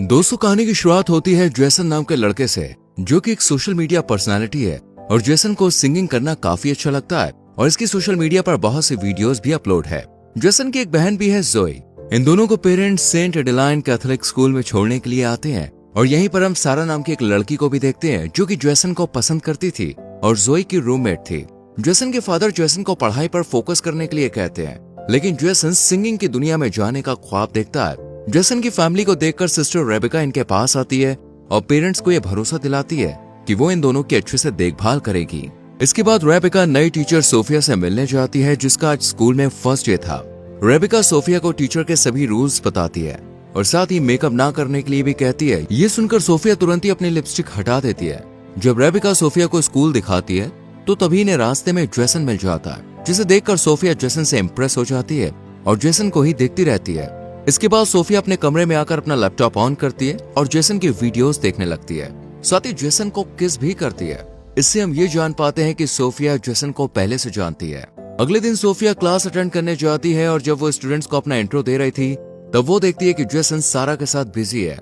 दोस्तों, कहानी की शुरुआत होती है जेसन नाम के लड़के से, जो कि एक सोशल मीडिया पर्सनालिटी है। और जेसन को सिंगिंग करना काफी अच्छा लगता है और इसकी सोशल मीडिया पर बहुत सी वीडियोस भी अपलोड है। जेसन की एक बहन भी है, जोई। इन दोनों को parents Saint Adeline Catholic school में छोड़ने के लिए आते हैं और यहीं पर हम सारा नाम की एक लड़की को भी देखते हैं, जो कि जेसन को पसंद करती थी और जोई की रूममेट थी। जेसन के फादर जेसन को पढ़ाई पर फोकस करने के लिए कहते हैं, लेकिन जेसन सिंगिंग की दुनिया में जाने का ख्वाब देखता है। जेसन की फैमिली को देखकर सिस्टर रेबिका इनके पास आती है और पेरेंट्स को यह भरोसा दिलाती है कि वो इन दोनों की अच्छे से देखभाल करेगी। इसके बाद रेबिका नई टीचर सोफिया से मिलने जाती है, जिसका आज स्कूल में फर्स्ट डे था। रेबिका सोफिया को टीचर के सभी रूल्स बताती है और साथ ही मेकअप ना करने के लिए भी कहती है। ये सुनकर सोफिया तुरंत ही अपनी लिपस्टिक हटा देती है। जब रेबिका सोफिया को स्कूल दिखाती है तो तभी इन्हें रास्ते में जेसन मिल जाता है, जिसे देखकर सोफिया जेसन से इम्प्रेस हो जाती है और जेसन को ही देखती रहती है। इसके बाद सोफिया अपने कमरे में आकर अपना लैपटॉप ऑन करती है और जेसन की वीडियोस देखने लगती है। साथ ही जेसन को किस भी करती है। इससे हम ये जान पाते हैं कि सोफिया जेसन को पहले से जानती है। अगले दिन सोफिया क्लास अटेंड करने जाती है और जब वो स्टूडेंट्स को अपना इंट्रो दे रही थी तब वो देखती है कि जेसन सारा के साथ बिजी है।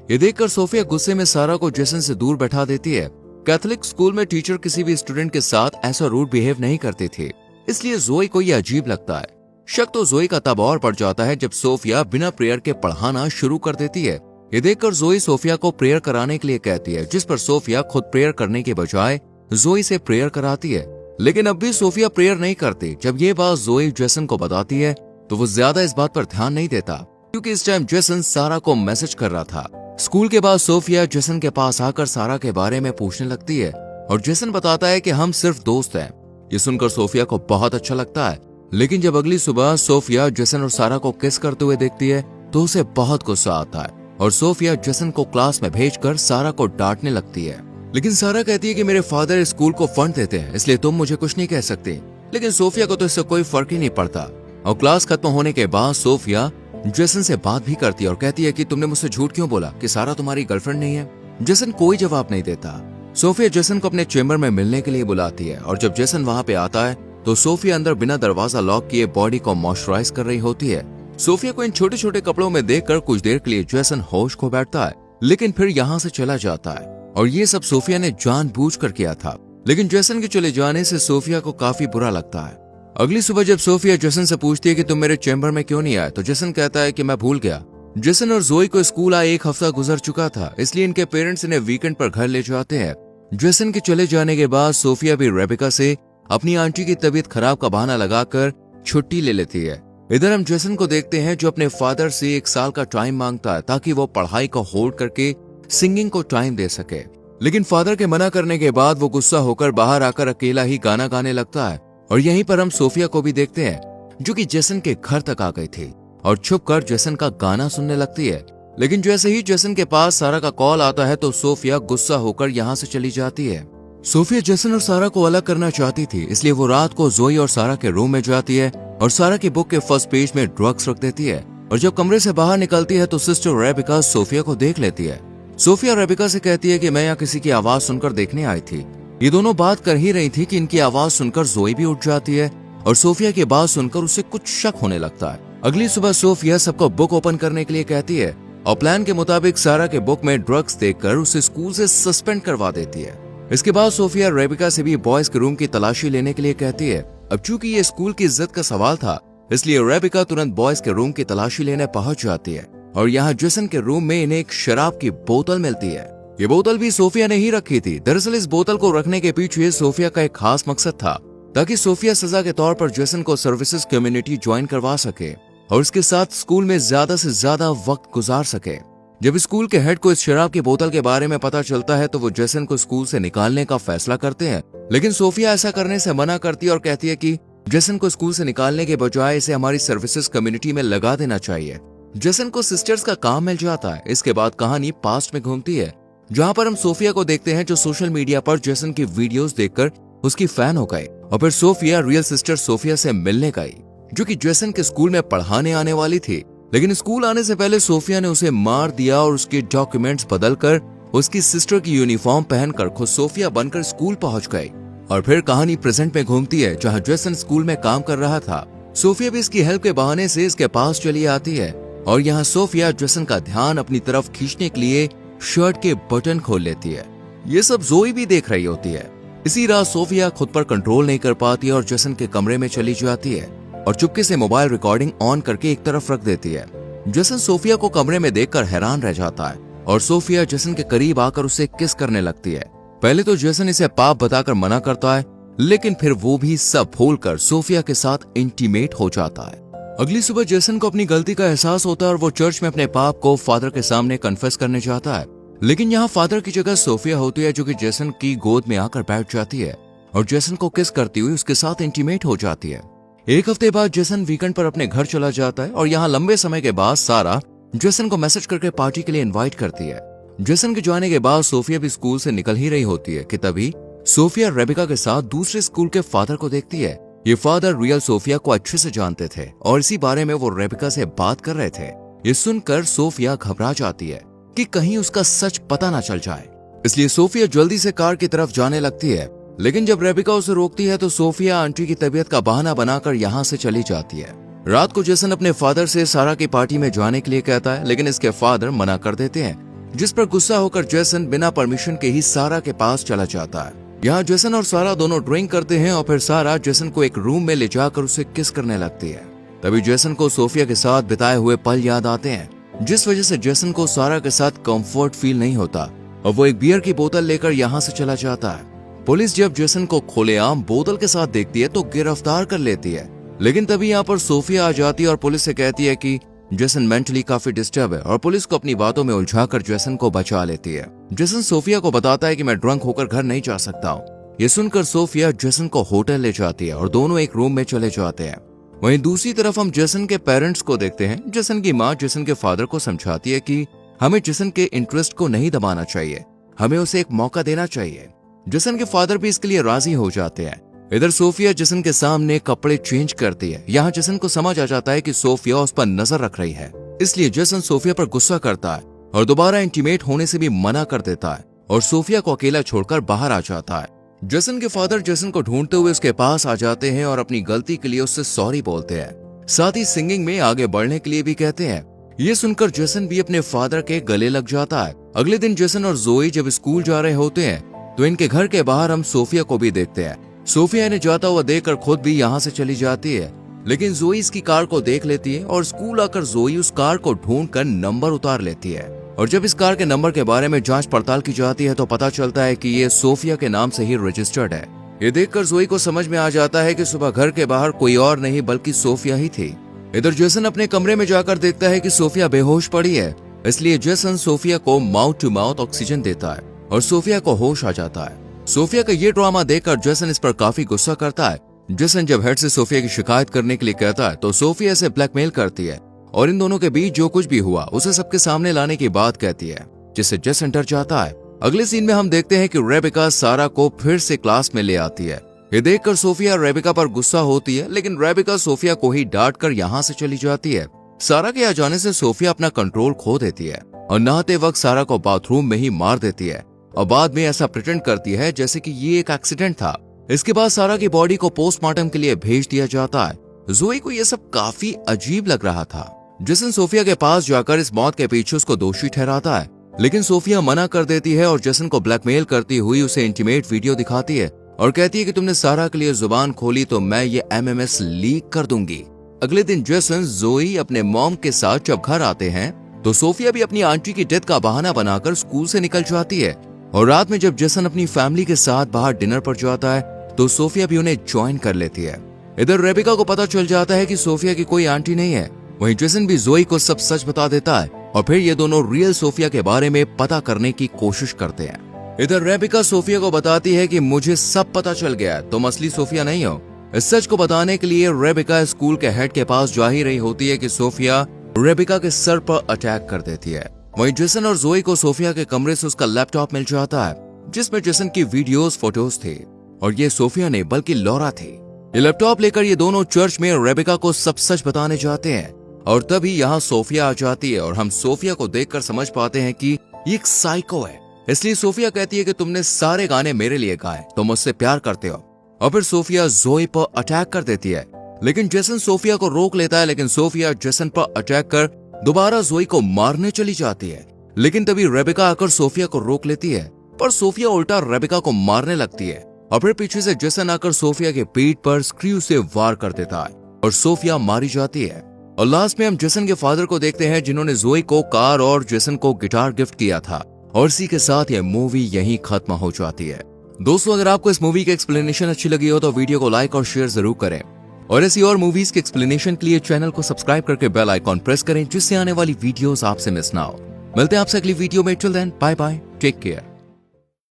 ये देखकर सोफिया गुस्से में सारा को जेसन से दूर बैठा देती है। कैथोलिक स्कूल में टीचर किसी भी स्टूडेंट के साथ ऐसा रूड बिहेव नहीं करती थी, इसलिए जोई को यह अजीब लगता है। शक तो जोई का तब और बढ़ जाता है जब सोफिया बिना प्रेयर के पढ़ाना शुरू कर देती है। ये देखकर जोई सोफिया को प्रेयर कराने के लिए कहती है, जिस पर सोफिया खुद प्रेयर करने के बजाय जोई से प्रेयर कराती है। लेकिन अब भी सोफिया प्रेयर नहीं करती। जब ये बात जोई जेसन को बताती है तो वो ज्यादा इस बात पर ध्यान नहीं देता, क्योंकि इस टाइम जेसन सारा को मैसेज कर रहा था। स्कूल के बाद सोफिया जेसन के पास आकर सारा के बारे में पूछने लगती है और जेसन बताता है कि हम सिर्फ दोस्त हैं। ये सुनकर सोफिया को बहुत अच्छा लगता है, लेकिन जब अगली सुबह सोफिया जेसन और सारा को किस करते हुए देखती है तो उसे बहुत गुस्सा आता है और सोफिया जेसन को क्लास में भेजकर सारा को डांटने लगती है। लेकिन सारा कहती है कि मेरे फादर स्कूल को फंड देते हैं, इसलिए तुम मुझे कुछ नहीं कह सकती। लेकिन सोफिया को तो इससे कोई फर्क ही नहीं पड़ता और क्लास खत्म होने के बाद सोफिया जेसन से बात भी करती है और कहती है कि तुमने मुझसे झूठ क्यों बोला कि सारा तुम्हारी गर्लफ्रेंड नहीं है। जेसन कोई जवाब नहीं देता। सोफिया जेसन को अपने चेम्बर में मिलने के लिए बुलाती है और जब जेसन वहां पे आता है तो सोफिया अंदर बिना दरवाजा लॉक किए बॉडी को मॉइस्चराइज कर रही होती है। सोफिया को इन छोटे छोटे कपड़ों में देखकर कुछ देर के लिए जेसन होश खो बैठता है, लेकिन फिर यहाँ से चला जाता है और ये सब सोफिया ने जानबूझकर किया था। लेकिन जेसन के चले जाने से सोफिया को काफी बुरा लगता है। अगली सुबह जब सोफिया जेसन से पूछती है कि तुम मेरे चैम्बर में क्यों नहीं आए, तो जेसन कहता है कि मैं भूल गया। जेसन और जोई को स्कूल आए 1 हफ्ता गुजर चुका था, इसलिए इनके पेरेंट्स इन्हें वीकेंड पर घर ले जाते हैं। जेसन के चले जाने के बाद सोफिया भी रेबिका से अपनी आंटी की तबीयत खराब का बहाना लगाकर छुट्टी ले लेती है। इधर हम जेसन को देखते हैं जो अपने फादर से 1 साल का टाइम मांगता है ताकि वो पढ़ाई को होल्ड करके सिंगिंग को टाइम दे सके। लेकिन फादर के मना करने के बाद वो गुस्सा होकर बाहर आकर अकेला ही गाना गाने लगता है और यहीं पर हम सोफिया को भी देखते हैं, जो कि जेसन के घर तक आ गई थी और छुपकर जेसन का गाना सुनने लगती है। लेकिन जैसे ही जेसन के पास सारा का कॉल आता है तो सोफिया गुस्सा होकर यहाँ से चली जाती है। सोफिया जेसन और सारा को अलग करना चाहती थी, इसलिए वो रात को जोई और सारा के रूम में जाती है और सारा की बुक के फर्स्ट पेज में ड्रग्स रख देती है। और जब कमरे से बाहर निकलती है तो सिस्टर रेबिका सोफिया को देख लेती है। सोफिया रेबिका से कहती है कि मैं यहाँ किसी की आवाज सुनकर देखने आई थी। ये दोनों बात कर ही रही थी कि इनकी आवाज सुनकर जोई भी उठ जाती है और सोफिया की बात सुनकर उसे कुछ शक होने लगता है। अगली सुबह सोफिया सबको बुक ओपन करने के लिए कहती है और प्लान के मुताबिक सारा के बुक में ड्रग्स देखकर उसे स्कूल से सस्पेंड करवा देती है। इसके बाद सोफिया रेबिका से भी बॉयज के रूम की तलाशी लेने के लिए कहती है। अब चूंकि ये स्कूल की इज्जत का सवाल था, इसलिए रेबिका तुरंत बॉयज के रूम की तलाशी लेने पहुंच जाती है और यहाँ जेसन के रूम में इन्हें एक शराब की बोतल मिलती है। ये बोतल भी सोफिया ने ही रखी थी। दरअसल इस बोतल को रखने के पीछे सोफिया का एक खास मकसद था, ताकि सोफिया सजा के तौर पर जेसन को सर्विसेज कम्युनिटी ज्वाइन करवा सके और उसके साथ स्कूल में ज्यादा से ज्यादा वक्त गुजार सके। जब स्कूल के हेड को इस शराब की बोतल के बारे में पता चलता है तो वो जेसन को स्कूल से निकालने का फैसला करते हैं, लेकिन सोफिया ऐसा करने से मना करती है और कहती है कि जेसन को स्कूल से निकालने के बजाय इसे हमारी सर्विसेज कम्युनिटी में लगा देना चाहिए। जेसन को सिस्टर्स का काम मिल जाता है। इसके बाद कहानी पास्ट में घूमती है, जहाँ पर हम सोफिया को देखते हैं जो सोशल मीडिया पर जेसन की वीडियोस देखकर उसकी फैन हो गए और फिर सोफिया रियल सिस्टर सोफिया से मिलने गई, जो कि जेसन के स्कूल में पढ़ाने आने वाली थी। लेकिन स्कूल आने से पहले सोफिया ने उसे मार दिया और उसके डॉक्यूमेंट्स बदलकर उसकी सिस्टर की यूनिफॉर्म पहनकर खुद सोफिया बनकर स्कूल पहुंच गई। और फिर कहानी प्रेजेंट में घूमती है, जहां जेसन स्कूल में काम कर रहा था। सोफिया भी इसकी हेल्प के बहाने से इसके पास चली आती है और यहाँ सोफिया जेसन का ध्यान अपनी तरफ खींचने के लिए शर्ट के बटन खोल लेती है। ये सब जोई भी देख रही होती है। इसी रात सोफिया खुद पर कंट्रोल नहीं कर पाती और जेसन के कमरे में चली जाती है और चुपके से मोबाइल रिकॉर्डिंग ऑन करके एक तरफ रख देती है। जेसन सोफिया को कमरे में देखकर हैरान रह जाता है और सोफिया जेसन के करीब आकर उसे किस करने लगती है। पहले तो जेसन इसे पाप बताकर मना करता है, लेकिन फिर वो भी सब भूलकर सोफिया के साथ इंटीमेट हो जाता है। अगली सुबह जेसन को अपनी गलती का एहसास होता है और वो चर्च में अपने पाप को फादर के सामने कन्फेस करने जाता है। लेकिन यहाँ फादर की जगह सोफिया होती है, जो कि जेसन की गोद में आकर बैठ जाती है और जेसन को किस करती हुई उसके साथ इंटीमेट हो जाती है। एक हफ्ते बाद जेसन वीकेंड पर अपने घर चला जाता है और यहाँ लंबे समय के बाद सारा जेसन को मैसेज करके पार्टी के लिए इनवाइट करती है। जेसन के जाने के बाद सोफिया भी स्कूल से निकल ही रही होती है कि तभी सोफिया रेबिका के साथ दूसरे स्कूल के फादर को देखती है। ये फादर रियल सोफिया को अच्छे से जानते थे और इसी बारे में वो रेबिका से बात कर रहे थे। ये सुनकर सोफिया घबरा जाती है कि कहीं उसका सच पता ना चल जाए, इसलिए सोफिया जल्दी से कार की तरफ जाने लगती है। लेकिन जब रेबिका उसे रोकती है तो सोफिया आंटी की तबीयत का बहाना बनाकर यहाँ से चली जाती है। रात को जेसन अपने फादर से सारा की पार्टी में जाने के लिए कहता है, लेकिन इसके फादर मना कर देते हैं, जिस पर गुस्सा होकर जेसन बिना परमिशन के ही सारा के पास चला जाता है। यहाँ जेसन और सारा दोनों ड्रिंक करते हैं और फिर सारा जेसन को एक रूम में ले जाकर उसे किस करने लगती है। तभी जेसन को सोफिया के साथ बिताए हुए पल याद आते हैं, जिस वजह से जेसन को सारा के साथ कंफर्ट फील नहीं होता और वो एक बियर की बोतल लेकर यहाँ से चला जाता है। पुलिस जब जेसन को खुलेआम बोतल के साथ देखती है तो गिरफ्तार कर लेती है, लेकिन तभी यहाँ पर सोफिया आ जाती है और पुलिस से कहती है कि जेसन मेंटली काफी डिस्टर्ब है और पुलिस को अपनी बातों में उलझाकर जेसन को बचा लेती है। जेसन सोफिया को बताता है कि मैं ड्रंक होकर घर नहीं जा सकता हूँ। ये सुनकर सोफिया जेसन को होटल ले जाती है और दोनों एक रूम में चले जाते हैं। वहीं दूसरी तरफ हम जेसन के पेरेंट्स को देखते हैं। जेसन की माँ जेसन के फादर को समझाती है कि हमें जेसन के इंटरेस्ट को नहीं दबाना चाहिए, हमें उसे एक मौका देना चाहिए। जेसन के फादर भी इसके लिए राजी हो जाते हैं। इधर सोफिया जेसन के सामने कपड़े चेंज करती है। यहाँ जेसन को समझ आ जाता है कि सोफिया उस पर नजर रख रही है, इसलिए जेसन सोफिया पर गुस्सा करता है और दोबारा इंटीमेट होने से भी मना कर देता है और सोफिया को अकेला छोड़कर बाहर आ जाता है। जेसन के फादर जेसन को ढूंढते हुए उसके पास आ जाते हैं और अपनी गलती के लिए उससे सॉरी बोलते हैं, साथ ही सिंगिंग में आगे बढ़ने के लिए भी कहते हैं। ये सुनकर जेसन भी अपने फादर के गले लग जाता है। अगले दिन जेसन और जोई जब स्कूल जा रहे होते हैं तो इनके घर के बाहर हम सोफिया को भी देखते हैं। सोफिया इन्हें जाता हुआ देखकर खुद भी यहाँ से चली जाती है, लेकिन जोई इसकी कार को देख लेती है और स्कूल आकर जोई उस कार को ढूंढकर नंबर उतार लेती है। और जब इस कार के नंबर के बारे में जांच पड़ताल की जाती है तो पता चलता है कि ये सोफिया के नाम से ही रजिस्टर्ड है। ये देखकर जोई को समझ में आ जाता है कि सुबह घर के बाहर कोई और नहीं बल्कि सोफिया ही थी। इधर जेसन अपने कमरे में जाकर देखता है कि सोफिया बेहोश पड़ी है, इसलिए जेसन सोफिया को माउथ टू माउथ ऑक्सीजन देता है और सोफिया को होश आ जाता है। सोफिया का ये ड्रामा देखकर जेसन इस पर काफी गुस्सा करता है। जेसन जब हेड से सोफिया की शिकायत करने के लिए कहता है तो सोफिया इसे ब्लैकमेल करती है और इन दोनों के बीच जो कुछ भी हुआ उसे सबके सामने लाने की बात कहती है, जिससे जेसन डर जाता है। अगले सीन में हम देखते हैं कि रेबिका सारा को फिर से क्लास में ले आती है। ये देखकर सोफिया रेबिका पर गुस्सा होती है, लेकिन रेबिका सोफिया को ही डांट कर यहाँ से चली जाती है। सारा के आ जाने से सोफिया अपना कंट्रोल खो देती है और नहाते वक्त सारा को बाथरूम में ही मार देती है और बाद में ऐसा प्रिटेंड करती है जैसे कि ये एक एक्सीडेंट था। इसके बाद सारा की बॉडी को पोस्टमार्टम के लिए भेज दिया जाता है। जोई को यह सब काफी अजीब लग रहा था। जेसन सोफिया के पास जाकर इस मौत के पीछे उसको दोषी ठहराता है, लेकिन सोफिया मना कर देती है और जेसन को ब्लैकमेल करती हुई उसे इंटीमेट वीडियो दिखाती है और कहती है कि तुमने सारा के लिए जुबान खोली तो मैं ये MMS लीक कर दूंगी। अगले दिन जेसन जोई अपने मॉम के साथ जब घर आते हैं तो सोफिया भी अपनी आंटी की डेथ का बहाना बनाकर स्कूल से निकल जाती है और रात में जब जेसन अपनी फैमिली के साथ बाहर डिनर पर जाता है तो सोफिया भी उन्हें ज्वाइन कर लेती है। इधर रेबिका को पता चल जाता है कि सोफिया की कोई आंटी नहीं है। वहीं जेसन भी जोई को सब सच बता देता है और फिर ये दोनों रियल सोफिया के बारे में पता करने की कोशिश करते हैं। इधर रेबिका सोफिया को बताती है कि मुझे सब पता चल गया, तुम असली सोफिया नहीं हो। इस सच को बताने के लिए रेबिका स्कूल के हेड के पास जा ही रही होती है कि सोफिया रेबिका के सर पर अटैक कर देती है। वहीं जेसन और जोई को सोफिया के कमरे से उसका लैपटॉप मिल जाता है, जिसमें जेसन की वीडियोस फोटोज थे और ये सोफिया नहीं बल्कि लॉरा थी। ये लैपटॉप लेकर ये दोनों चर्च में रेबिका को सब सच बताने जाते हैं और तभी यहाँ सोफिया आ जाती है और हम सोफिया को देखकर समझ पाते हैं कि ये एक साइको है। इसलिए सोफिया कहती है कि तुमने सारे गाने मेरे लिए गाए, तुम मुझसे प्यार करते हो। और फिर सोफिया जोई पर अटैक कर देती है, लेकिन जेसन सोफिया को रोक लेता है, लेकिन सोफिया जेसन पर अटैक कर दोबारा जोई को मारने चली जाती है, लेकिन तभी रेबेका आकर सोफिया को रोक लेती है, पर सोफिया उल्टा रेबेका को मारने लगती है और फिर पीछे से जेसन आकर सोफिया के पीठ पर स्क्रू से वार कर देता है और सोफिया मारी जाती है। और लास्ट में हम जेसन के फादर को देखते हैं, जिन्होंने जोई को कार और जेसन को गिटार गिफ्ट किया था। और इसी के साथ यह मूवी यहीं खत्म हो जाती है। दोस्तों, अगर आपको इस मूवी की एक्सप्लेनेशन अच्छी लगी हो तो वीडियो को लाइक और शेयर जरूर करें और ऐसी और मूवीज की एक्सप्लेनेशन के लिए चैनल को सब्सक्राइब करके बेल आइकॉन प्रेस करें, जिससे आने वाली वीडियोस आपसे मिस ना हो। मिलते हैं आपसे अगली वीडियो में। Till then, bye bye, take care.